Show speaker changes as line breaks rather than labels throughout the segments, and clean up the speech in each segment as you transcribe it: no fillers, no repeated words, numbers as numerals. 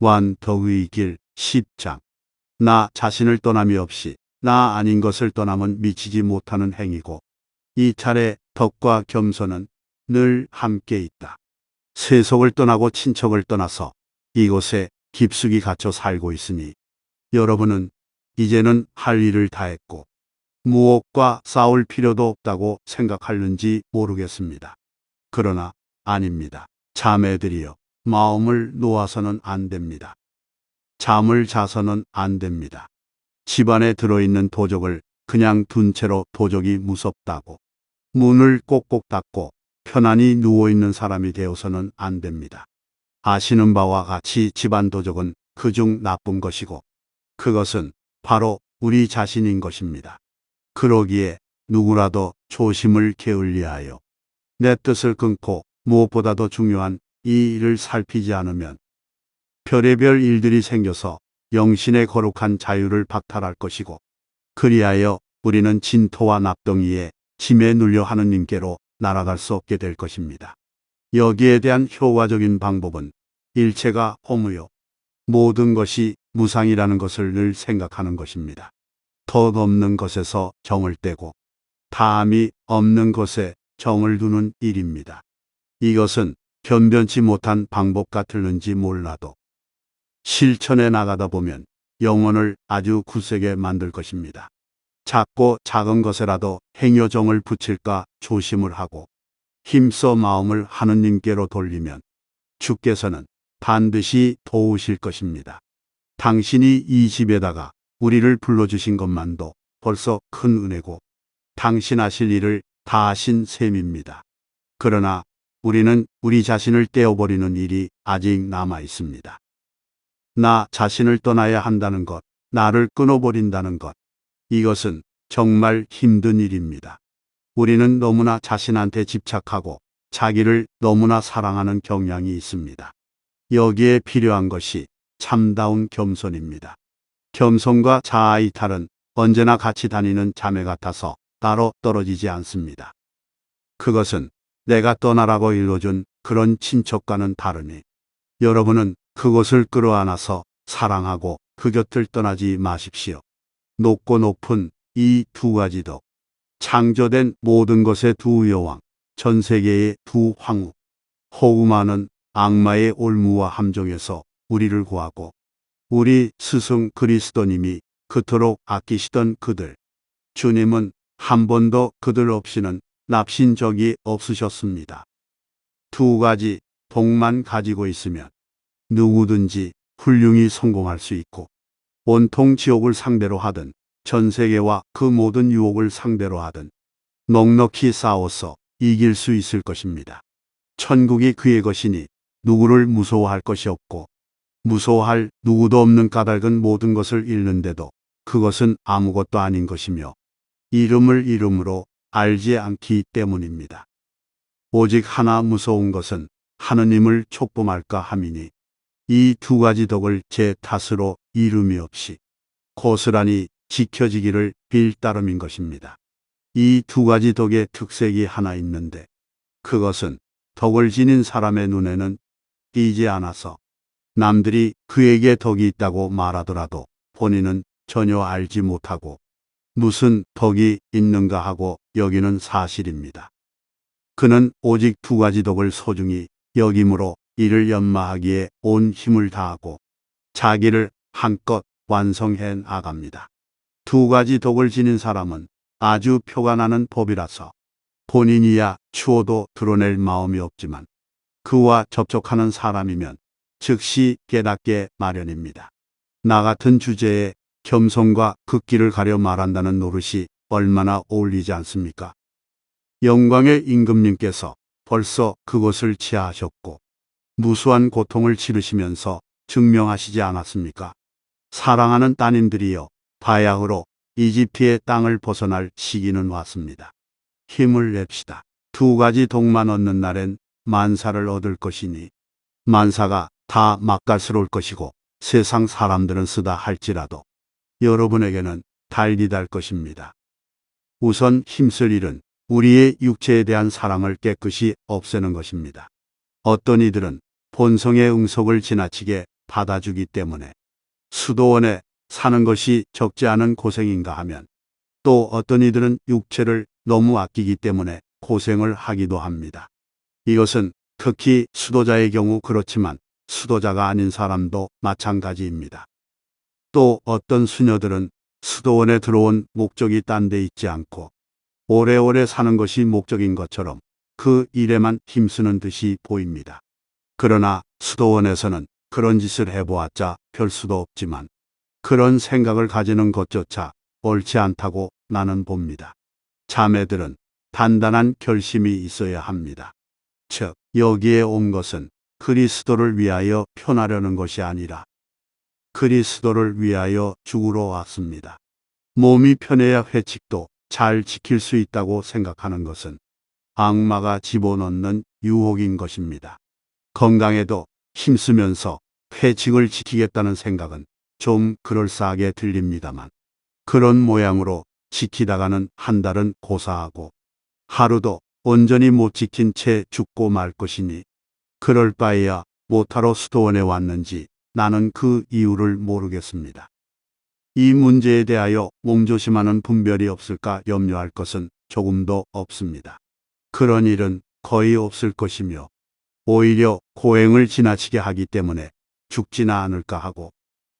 완덕의 길 10장. 나 자신을 떠남이 없이 나 아닌 것을 떠남은 미치지 못하는 행위고, 이 차례 덕과 겸손은 늘 함께 있다. 세속을 떠나고 친척을 떠나서 이곳에 깊숙이 갇혀 살고 있으니 여러분은 이제는 할 일을 다 했고 무엇과 싸울 필요도 없다고 생각하는지 모르겠습니다. 그러나 아닙니다. 자매들이여, 마음을 놓아서는 안 됩니다. 잠을 자서는 안 됩니다. 집안에 들어있는 도적을 그냥 둔 채로 도적이 무섭다고 문을 꼭꼭 닫고 편안히 누워있는 사람이 되어서는 안 됩니다. 아시는 바와 같이 집안 도적은 그중 나쁜 것이고 그것은 바로 우리 자신인 것입니다. 그러기에 누구라도 조심을 게을리하여 내 뜻을 끊고 무엇보다도 중요한 이 일을 살피지 않으면 별의별 일들이 생겨서 영신의 거룩한 자유를 박탈할 것이고, 그리하여 우리는 진토와 납덩이에 짐에 눌려 하느님께로 날아갈 수 없게 될 것입니다. 여기에 대한 효과적인 방법은 일체가 허무요 모든 것이 무상이라는 것을 늘 생각하는 것입니다. 덧 없는 것에서 정을 떼고 다함이 없는 것에 정을 두는 일입니다. 이것은 변변치 못한 방법 같을는지 몰라도 실천해 나가다 보면 영혼을 아주 굳세게 만들 것입니다. 작고 작은 것에라도 행여정을 붙일까 조심을 하고 힘써 마음을 하느님께로 돌리면 주께서는 반드시 도우실 것입니다. 당신이 이 집에다가 우리를 불러주신 것만도 벌써 큰 은혜고 당신 하실 일을 다 하신 셈입니다. 그러나 우리는 우리 자신을 떼어버리는 일이 아직 남아 있습니다. 나 자신을 떠나야 한다는 것, 나를 끊어버린다는 것, 이것은 정말 힘든 일입니다. 우리는 너무나 자신한테 집착하고 자기를 너무나 사랑하는 경향이 있습니다. 여기에 필요한 것이 참다운 겸손입니다. 겸손과 자아 이탈은 언제나 같이 다니는 자매 같아서 따로 떨어지지 않습니다. 그것은 내가 떠나라고 일러준 그런 친척과는 다르니 여러분은 그것을 끌어안아서 사랑하고 그 곁을 떠나지 마십시오. 높고 높은 이 두 가지 덕, 창조된 모든 것의 두 여왕, 전 세계의 두 황후, 호우 많은 악마의 올무와 함정에서 우리를 구하고 우리 스승 그리스도님이 그토록 아끼시던 그들, 주님은 한 번도 그들 없이는 납신 적이 없으셨습니다. 두 가지 덕만 가지고 있으면 누구든지 훌륭히 성공할 수 있고 온통 지옥을 상대로 하든 전 세계와 그 모든 유혹을 상대로 하든 넉넉히 싸워서 이길 수 있을 것입니다. 천국이 그의 것이니 누구를 무서워할 것이 없고 무서워할 누구도 없는 까닭은 모든 것을 잃는데도 그것은 아무것도 아닌 것이며 이름을 이름으로 알지 않기 때문입니다. 오직 하나 무서운 것은 하느님을 촉범할까 함이니 이 두 가지 덕을 제 탓으로 이름이 없이 고스란히 지켜지기를 빌 따름인 것입니다. 이 두 가지 덕의 특색이 하나 있는데 그것은 덕을 지닌 사람의 눈에는 띄지 않아서 남들이 그에게 덕이 있다고 말하더라도 본인은 전혀 알지 못하고 무슨 덕이 있는가 하고 여기는 사실입니다. 그는 오직 두 가지 덕을 소중히 여김으로 이를 연마하기에 온 힘을 다하고 자기를 한껏 완성해 나갑니다. 두 가지 덕을 지닌 사람은 아주 표가 나는 법이라서 본인이야 추워도 드러낼 마음이 없지만 그와 접촉하는 사람이면 즉시 깨닫게 마련입니다. 나 같은 주제에 겸손과 극기를 가려 말한다는 노릇이 얼마나 어울리지 않습니까? 영광의 임금님께서 벌써 그것을 취하하셨고 무수한 고통을 치르시면서 증명하시지 않았습니까? 사랑하는 따님들이여, 바야흐로 이집트의 땅을 벗어날 시기는 왔습니다. 힘을 냅시다. 두 가지 덕만 얻는 날엔 만사를 얻을 것이니 만사가 다 맛깔스러울 것이고 세상 사람들은 쓰다 할지라도 여러분에게는 달리달 것입니다. 우선 힘쓸 일은 우리의 육체에 대한 사랑을 깨끗이 없애는 것입니다. 어떤 이들은 본성의 응석을 지나치게 받아주기 때문에 수도원에 사는 것이 적지 않은 고생인가 하면 또 어떤 이들은 육체를 너무 아끼기 때문에 고생을 하기도 합니다. 이것은 특히 수도자의 경우 그렇지만 수도자가 아닌 사람도 마찬가지입니다. 또 어떤 수녀들은 수도원에 들어온 목적이 딴 데 있지 않고 오래오래 사는 것이 목적인 것처럼 그 일에만 힘쓰는 듯이 보입니다. 그러나 수도원에서는 그런 짓을 해보았자 별 수도 없지만 그런 생각을 가지는 것조차 옳지 않다고 나는 봅니다. 자매들은 단단한 결심이 있어야 합니다. 즉, 여기에 온 것은 그리스도를 위하여 편하려는 것이 아니라 그리스도를 위하여 죽으러 왔습니다. 몸이 편해야 회칙도 잘 지킬 수 있다고 생각하는 것은 악마가 집어넣는 유혹인 것입니다. 건강에도 힘쓰면서 회칙을 지키겠다는 생각은 좀 그럴싸하게 들립니다만 그런 모양으로 지키다가는 한 달은 고사하고 하루도 온전히 못 지킨 채 죽고 말 것이니 그럴 바에야 못하러 수도원에 왔는지 나는 그 이유를 모르겠습니다. 이 문제에 대하여 몸조심하는 분별이 없을까 염려할 것은 조금도 없습니다. 그런 일은 거의 없을 것이며 오히려 고행을 지나치게 하기 때문에 죽지나 않을까 하고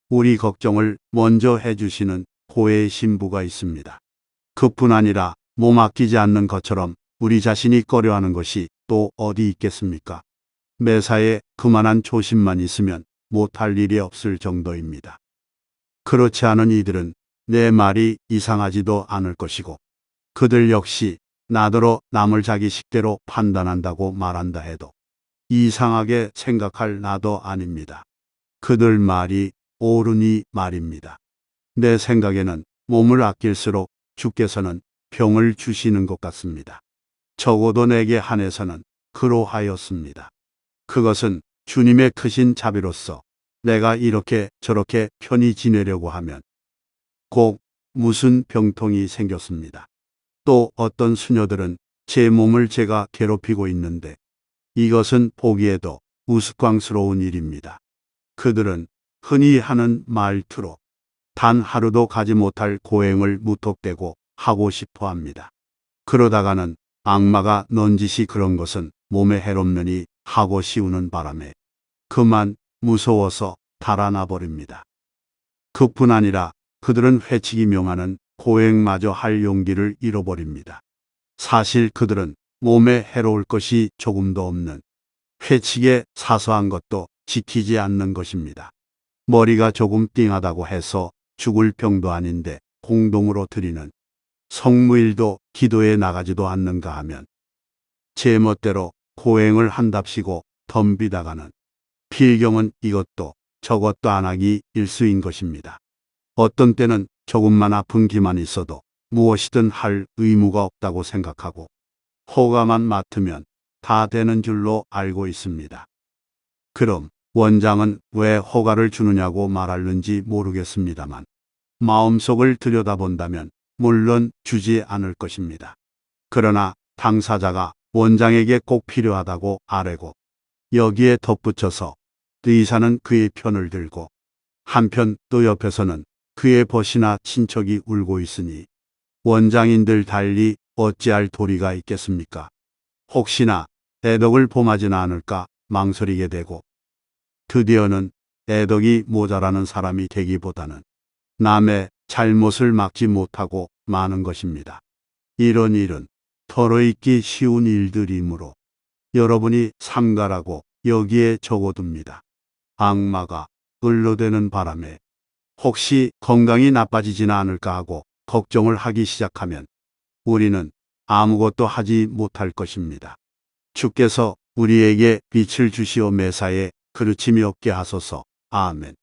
우리 걱정을 먼저 해주시는 고해의 신부가 있습니다. 그뿐 아니라 몸 아끼지 않는 것처럼 우리 자신이 꺼려하는 것이 또 어디 있겠습니까? 매사에 그만한 조심만 있으면 못할 일이 없을 정도입니다. 그렇지 않은 이들은 내 말이 이상하지도 않을 것이고 그들 역시 나더러 남을 자기 식대로 판단한다고 말한다 해도 이상하게 생각할 나도 아닙니다. 그들 말이 옳으니 말입니다. 내 생각에는 몸을 아낄수록 주께서는 병을 주시는 것 같습니다. 적어도 내게 한해서는 그러하였습니다. 그것은 주님의 크신 자비로서 내가 이렇게 저렇게 편히 지내려고 하면 꼭 무슨 병통이 생겼습니다. 또 어떤 수녀들은 제 몸을 제가 괴롭히고 있는데 이것은 보기에도 우스꽝스러운 일입니다. 그들은 흔히 하는 말투로 단 하루도 가지 못할 고행을 무턱대고 하고 싶어 합니다. 그러다가는 악마가 넌지시 그런 것은 몸에 해롭느니 하고 씌우는 바람에 그만 무서워서 달아나 버립니다. 그뿐 아니라 그들은 회칙이 명하는 고행마저 할 용기를 잃어버립니다. 사실 그들은 몸에 해로울 것이 조금도 없는 회칙의 사소한 것도 지키지 않는 것입니다. 머리가 조금 띵하다고 해서 죽을 병도 아닌데 공동으로 드리는 성무일도 기도에 나가지도 않는가 하면 제멋대로 고행을 한답시고 덤비다가는 필경은 이것도 저것도 안 하기 일수인 것입니다. 어떤 때는 조금만 아픈 기만 있어도 무엇이든 할 의무가 없다고 생각하고 허가만 맡으면 다 되는 줄로 알고 있습니다. 그럼 원장은 왜 허가를 주느냐고 말하는지 모르겠습니다만 마음속을 들여다본다면 물론 주지 않을 것입니다. 그러나 당사자가 원장에게 꼭 필요하다고 아뢰고 여기에 덧붙여서 의사는 그의 편을 들고 한편 또 옆에서는 그의 벗이나 친척이 울고 있으니 원장인들 달리 어찌할 도리가 있겠습니까? 혹시나 애덕을 범하지는 않을까 망설이게 되고 드디어는 애덕이 모자라는 사람이 되기보다는 남의 잘못을 막지 못하고 마는 것입니다. 이런 일은 털어있기 쉬운 일들이므로 여러분이 삼가라고 여기에 적어둡니다. 악마가 을로되는 바람에 혹시 건강이 나빠지지는 않을까 하고 걱정을 하기 시작하면 우리는 아무것도 하지 못할 것입니다. 주께서 우리에게 빛을 주시어 매사에 그르침이 없게 하소서. 아멘.